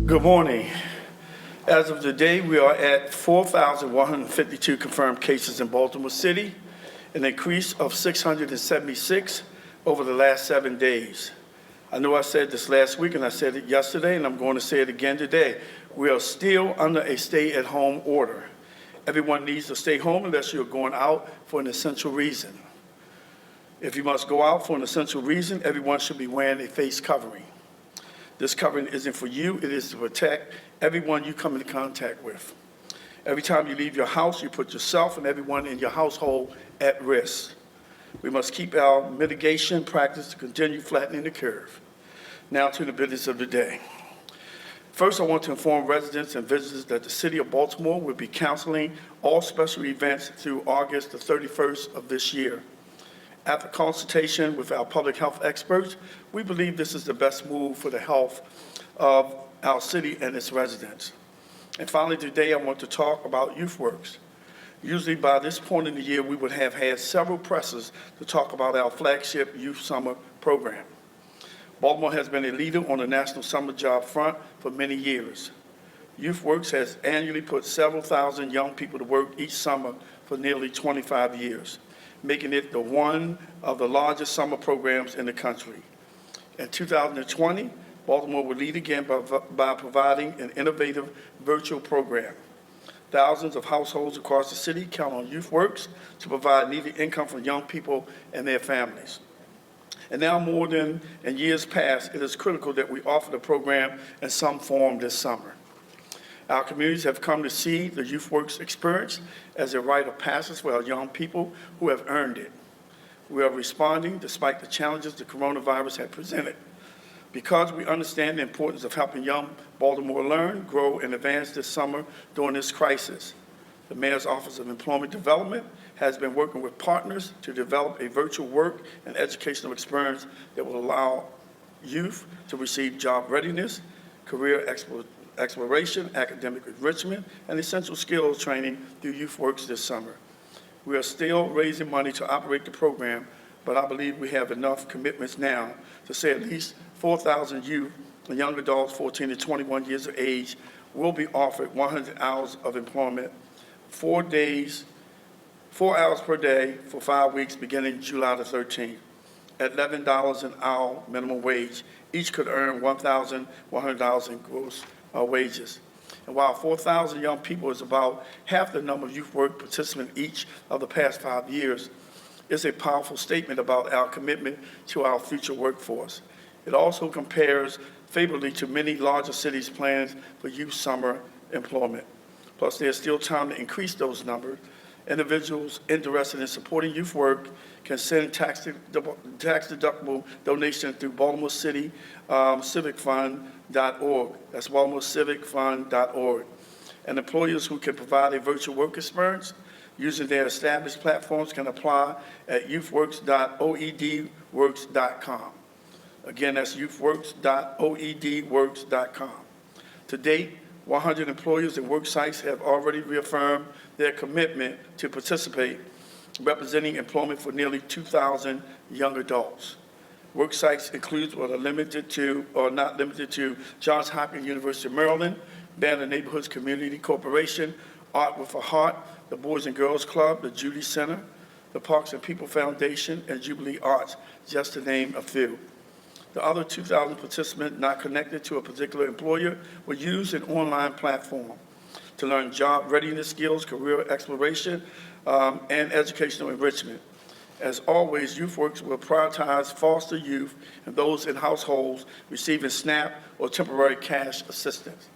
Good morning. As of today, we are at 4,152 confirmed cases in Baltimore City, an increase of 676 over the last 7 days. I know I said this last week and I said it yesterday, and I'm going to say it again today. We are still under a stay-at-home order. Everyone needs to stay home unless you're going out for an essential reason. If you must go out for an essential reason, everyone should be wearing a face covering. This covering isn't for you, it is to protect everyone you come into contact with. Every time you leave your house, you put yourself and everyone in your household at risk. We must keep our mitigation practice to continue flattening the curve. Now to the business of the day. First, I want to inform residents and visitors that the City of Baltimore will be canceling all special events through August the 31st of this year. After consultation with our public health experts, we believe this is the best move for the health of our city and its residents. And finally, today I want to talk about YouthWorks. Usually by this point in the year, we would have had several presses to talk about our flagship Youth Summer program. Baltimore has been a leader on the national summer job front for many years. YouthWorks has annually put several thousand young people to work each summer for nearly 25 years, making it one of the largest summer programs in the country. In 2020, Baltimore will lead again by providing an innovative virtual program. Thousands of households across the city count on YouthWorks to provide needed income for young people and their families. And now more than in years past, it is critical that we offer the program in some form this summer. Our communities have come to see the YouthWorks experience as a rite of passage for our young people who have earned it. We are responding despite the challenges the coronavirus has presented. Because we understand the importance of helping young Baltimore learn, grow, and advance this summer during this crisis, the Mayor's Office of Employment Development has been working with partners to develop a virtual work and educational experience that will allow youth to receive job readiness, career exploration, academic enrichment, and essential skills training through YouthWorks this summer. We are still raising money to operate the program, but I believe we have enough commitments now to say at least 4,000 youth and young adults 14 to 21 years of age will be offered 100 hours of employment, 4 hours per day for 5 weeks beginning July the 13th. At $11 an hour minimum wage, each could earn $1,100 in gross wages. And while 4,000 young people is about half the number of youth work participants each of the past 5 years, it's a powerful statement about our commitment to our future workforce. It also compares favorably to many larger cities' plans for youth summer employment. Plus, there's still time to increase those numbers. Individuals interested in supporting youth work can send tax-deductible donations through Baltimore City civicfund.org. That's baltimorecivicfund.org. And employers who can provide a virtual work experience using their established platforms can apply at youthworks.oedworks.com. Again, that's youthworks.oedworks.com. To date, 100 employers and work sites have already reaffirmed their commitment to participate, representing employment for nearly 2,000 young adults. Work sites include but are limited to, or not limited to, Johns Hopkins University of Maryland, Banner Neighborhoods Community Corporation, Art with a Heart, the Boys and Girls Club, the Judy Center, the Parks and People Foundation, and Jubilee Arts, just to name a few. The other 2,000 participants not connected to a particular employer will use an online platform to learn job readiness skills, career exploration, and educational enrichment. As always, YouthWorks will prioritize foster youth and those in households receiving SNAP or temporary cash assistance.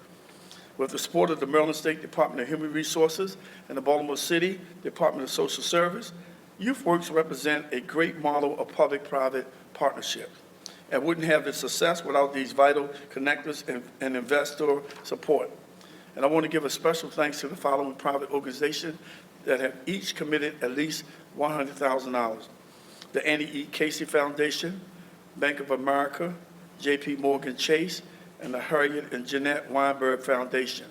With the support of the Maryland State Department of Human Resources and the Baltimore City Department of Social Service, YouthWorks represent a great model of public-private partnership and wouldn't have the success without these vital connectors and investor support. And I want to give a special thanks to the following private organizations that have each committed at least $100,000. The Annie E. Casey Foundation, Bank of America, J.P. Morgan Chase, and the Harriet and Jeanette Weinberg Foundation.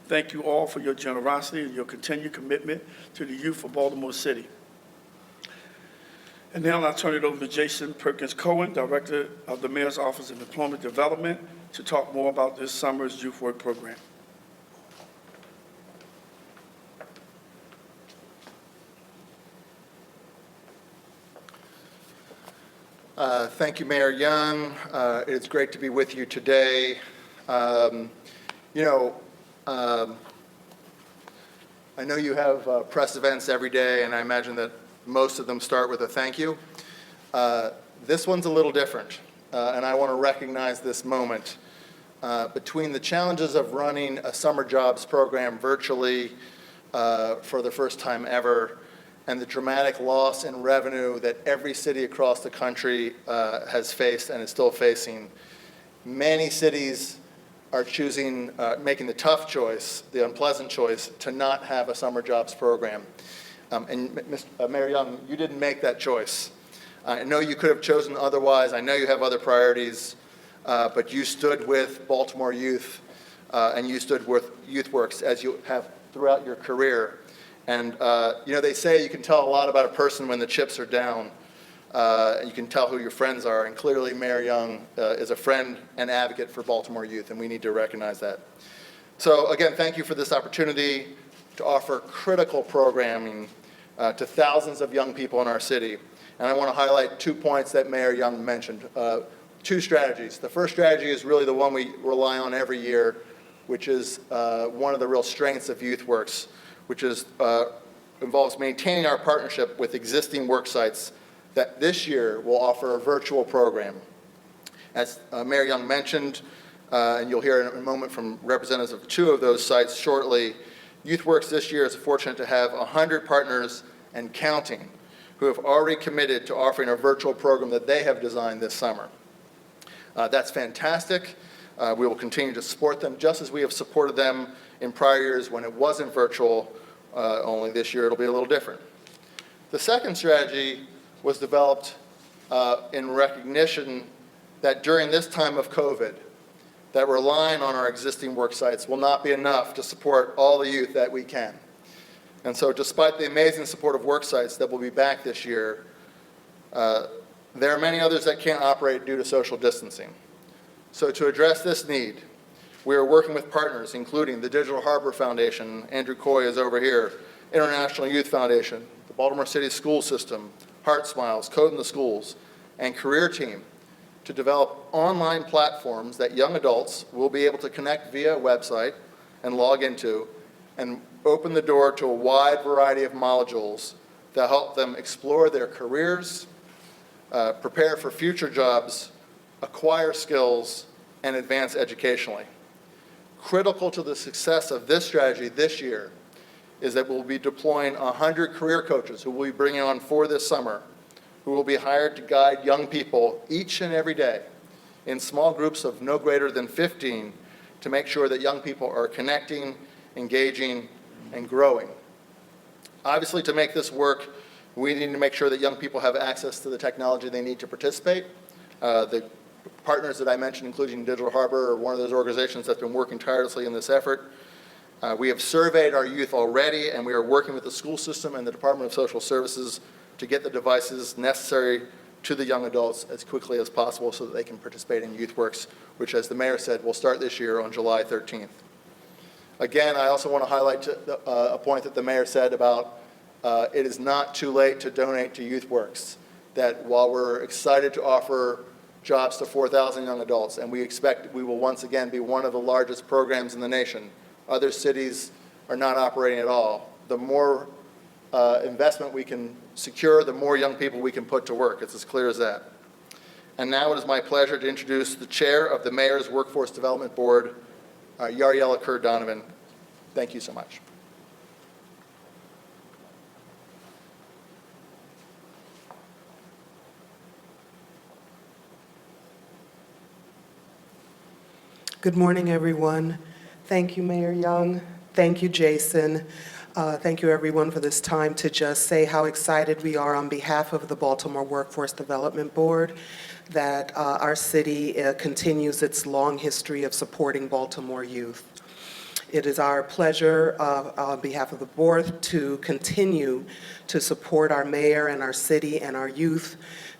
Thank you all for your generosity and your continued commitment to the youth of Baltimore City. And now I'll turn it over to Jason Perkins Cohen, Director of the Mayor's Office of Employment Development, to talk more about this summer's youth work program. Thank you, Mayor Young. It's great to be with you today. I know you have press events every day, and I imagine that most of them start with a thank you. This one's a little different, and I want to recognize this moment. Between the challenges of running a summer jobs program virtually for the first time ever, and the dramatic loss in revenue that every city across the country has faced and is still facing, many cities are making the tough choice, the unpleasant choice, to not have a summer jobs program. Mayor Young, you didn't make that choice. I know you could have chosen otherwise. I know you have other priorities, but you stood with Baltimore youth, and you stood with YouthWorks as you have throughout your career. And they say you can tell a lot about a person when the chips are down, and you can tell who your friends are. And clearly, Mayor Young is a friend and advocate for Baltimore youth, and we need to recognize that. So again, thank you for this opportunity to offer critical programming to thousands of young people in our city. And I want to highlight 2 points that Mayor Young mentioned. 2 strategies. The first strategy is really the one we rely on every year, which is one of the real strengths of YouthWorks, which involves maintaining our partnership with existing work sites that this year will offer a virtual program. As Mayor Young mentioned, and you'll hear in a moment from representatives of 2 of those sites shortly, YouthWorks this year is fortunate to have 100 partners and counting who have already committed to offering a virtual program that they have designed this summer. That's fantastic. We will continue to support them just as we have supported them in prior years when it wasn't virtual. Only this year it'll be a little different. The second strategy was developed in recognition that during this time of COVID, that relying on our existing work sites will not be enough to support all the youth that we can. And so despite the amazing support of work sites that will be back this year, there are many others that can't operate due to social distancing. So to address this need, we are working with partners, including the Digital Harbor Foundation, Andrew Coy is over here, International Youth Foundation, the Baltimore City School System, Heart Smiles, Code in the Schools, and Career Team to develop online platforms that young adults will be able to connect via a website and log into and open the door to a wide variety of modules that help them explore their careers, prepare for future jobs, acquire skills, and advance educationally. Critical to the success of this strategy this year is that we'll be deploying 100 career coaches who we'll be bringing on for this summer, who will be hired to guide young people each and every day in small groups of no greater than 15 to make sure that young people are connecting, engaging, and growing. Obviously, to make this work, we need to make sure that young people have access to the technology they need to participate. The partners that I mentioned, including Digital Harbor, are one of those organizations that's been working tirelessly in this effort. We have surveyed our youth already, and we are working with the school system and the Department of Social Services to get the devices necessary to the young adults as quickly as possible so that they can participate in YouthWorks, which, as the mayor said, will start this year on July 13th. Again, I also want to highlight a point that the mayor said about it is not too late to donate to YouthWorks, that while we're excited to offer jobs to 4,000 young adults, and we expect we will once again be one of the largest programs in the nation, other cities are not operating at all. The more investment we can secure, the more young people we can put to work. It's as clear as that. And now it is my pleasure to introduce the chair of the Mayor's Workforce Development Board, Yariela Kerr-Donovan. Thank you so much. Good morning, everyone. Thank you, Mayor Young. Thank you, Jason. Thank you, everyone, for this time to just say how excited we are on behalf of the Baltimore Workforce Development Board that our city continues its long history of supporting Baltimore youth. It is our pleasure, on behalf of the board, to continue to support our mayor and our city and our youth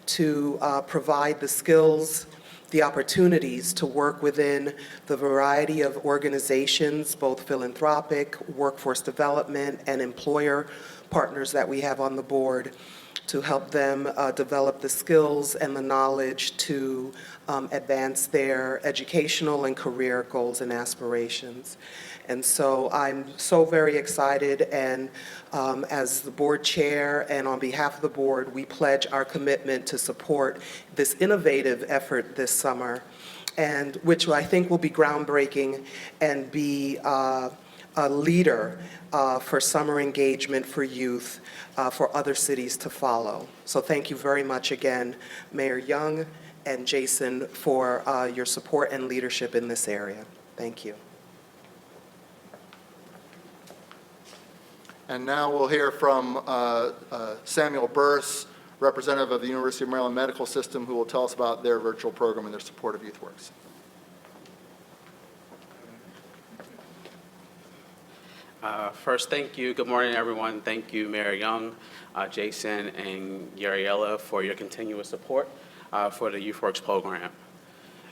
to provide the skills, the opportunities to work within the variety of organizations, both philanthropic, workforce development, and employer partners that we have on the board, to help them develop the skills and the knowledge to advance their educational and career goals and aspirations. And so I'm so very excited, and as the board chair and on behalf of the board, we pledge our commitment to support this innovative effort this summer, and which I think will be groundbreaking and be a leader for summer engagement for youth for other cities to follow. So thank you very much again, Mayor Young and Jason, for your support and leadership in this area. Thank you. And now we'll hear from Samuel Burse, representative of the University of Maryland Medical System, who will tell us about their virtual program and their support of YouthWorks. First, thank you. Good morning, everyone. Thank you, Mayor Young, Jason, and Yariela for your continuous support for the YouthWorks program.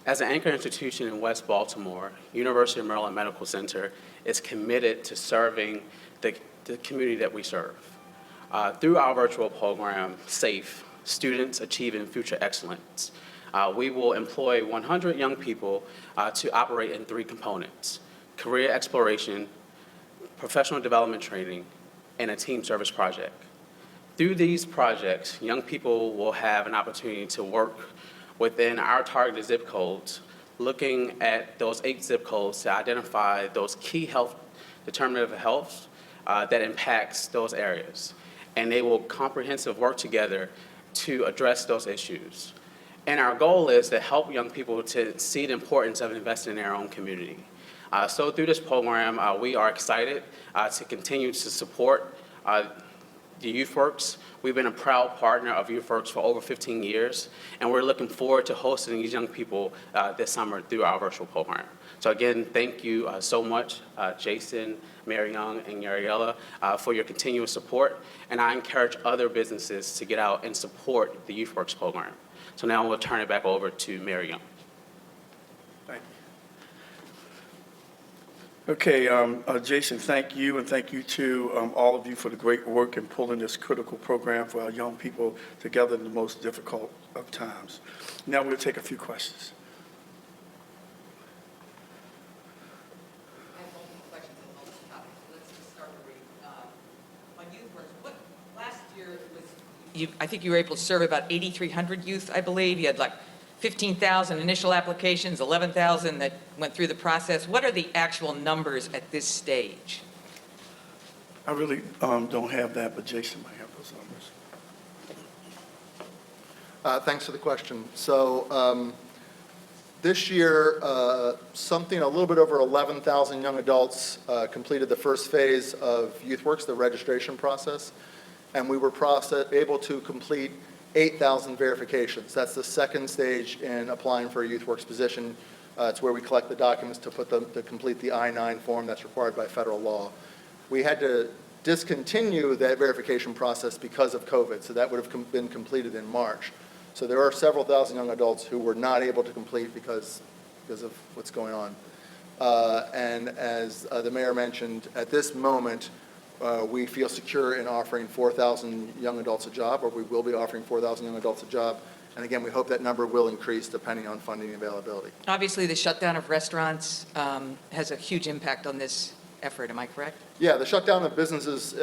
As an anchor institution in West Baltimore, University of Maryland Medical Center is committed to serving the community that we serve. Through our virtual program, SAFE, Students Achieving Future Excellence, we will employ 100 young people to operate in 3 components: career exploration, professional development training, and a team service project. Through these projects, young people will have an opportunity to work within our targeted zip codes, looking at those 8 zip codes to identify those key health determinative of health that impacts those areas. And they will comprehensive work together to address those issues. And our goal is to help young people to see the importance of investing in their own community. So through this program, we are excited to continue to support the YouthWorks. We've been a proud partner of YouthWorks for over 15 years, and we're looking forward to hosting these young people this summer through our virtual program. So again, thank you so much, Jason, Mayor Young, and Yariela, for your continuous support, and I encourage other businesses to get out and support the YouthWorks program. So now we'll turn it back over to Mayor Young. Thank you. Okay, Jason, thank you, and thank you to all of you for the great work in pulling this critical program for our young people together in the most difficult of times. Now we'll take a few questions. I have multiple questions on multiple topics. Let's just start on YouthWorks. What last year was I think you were able to serve about 8,300 youth, I believe. You had like 15,000 initial applications, 11,000 that went through the process. What are the actual numbers at this stage? I really don't have that, but Jason might have those numbers. Thanks for the question. So this year, something a little bit over 11,000 young adults completed the first phase of YouthWorks, the registration process, and we were able to complete 8,000 verifications. That's the second stage in applying for a YouthWorks position. It's where we collect the documents to complete the I-9 form that's required by federal law. We had to discontinue that verification process because of COVID, so that would have been completed in March. So there are several thousand young adults who were not able to complete because of what's going on. And as the mayor mentioned, at this moment, we feel secure in offering 4,000 young adults a job, or we will be offering 4,000 young adults a job. And again, we hope that number will increase depending on funding availability. Obviously, the shutdown of restaurants has a huge impact on this effort. Am I correct? Yeah, the shutdown of businesses,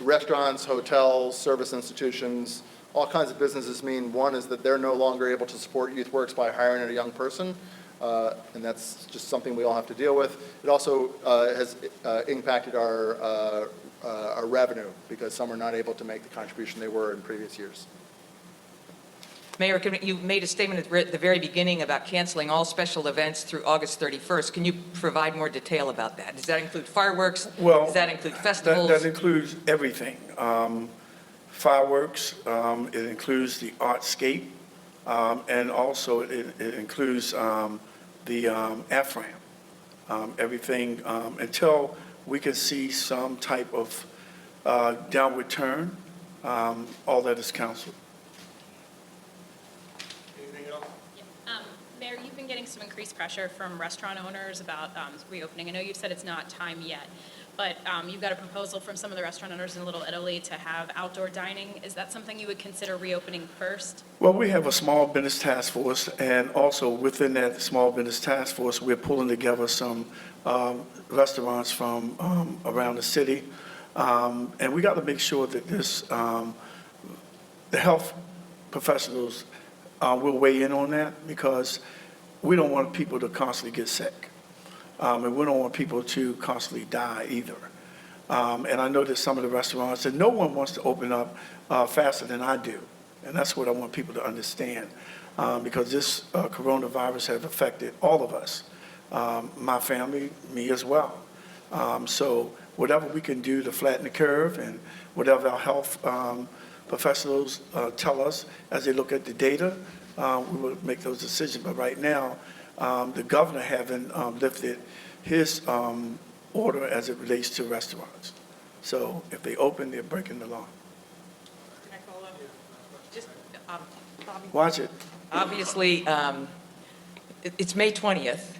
restaurants, hotels, service institutions, all kinds of businesses mean, one is that they're no longer able to support YouthWorks by hiring a young person, and that's just something we all have to deal with. It also has impacted our revenue because some are not able to make the contribution they were in previous years. Mayor, you made a statement at the very beginning about canceling all special events through August 31st. Can you provide more detail about that? Does that include fireworks? Well, does that include festivals? That includes everything. Fireworks, it includes the artscape, and also it includes the AFRAM. everything, until we can see some type of downward turn, all that is counseled. Anything else? Mayor, you've been getting some increased pressure from restaurant owners about reopening. I know you've said it's not time yet, but you've got a proposal from some of the restaurant owners in Little Italy to have outdoor dining. Is that something you would consider reopening first? Well, we have a small business task force, and also within that small business task force, we're pulling together some restaurants from around the city. And we got to make sure that the health professionals will weigh in on that, because we don't want people to constantly get sick. And we don't want people to constantly die either. And I know that some of the restaurants, and no one wants to open up faster than I do. And that's what I want people to understand, because this coronavirus has affected all of us, my family, me as well. So whatever we can do to flatten the curve, and whatever our health professionals tell us as they look at the data, we will make those decisions. But right now, the governor haven't lifted his order as it relates to restaurants. So if they open, they're breaking the law. Can I follow up? Just, Bobby, Watch it. obviously, it's May 20th.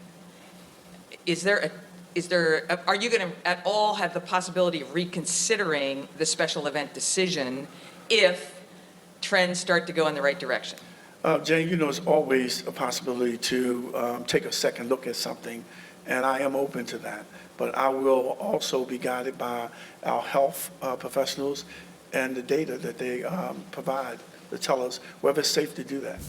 Are you going to at all have the possibility of reconsidering the special event decision if trends start to go in the right direction? Jane, you know, it's always a possibility to take a second look at something, and I am open to that. But I will also be guided by our health professionals and the data that they provide to tell us whether it's safe to do that.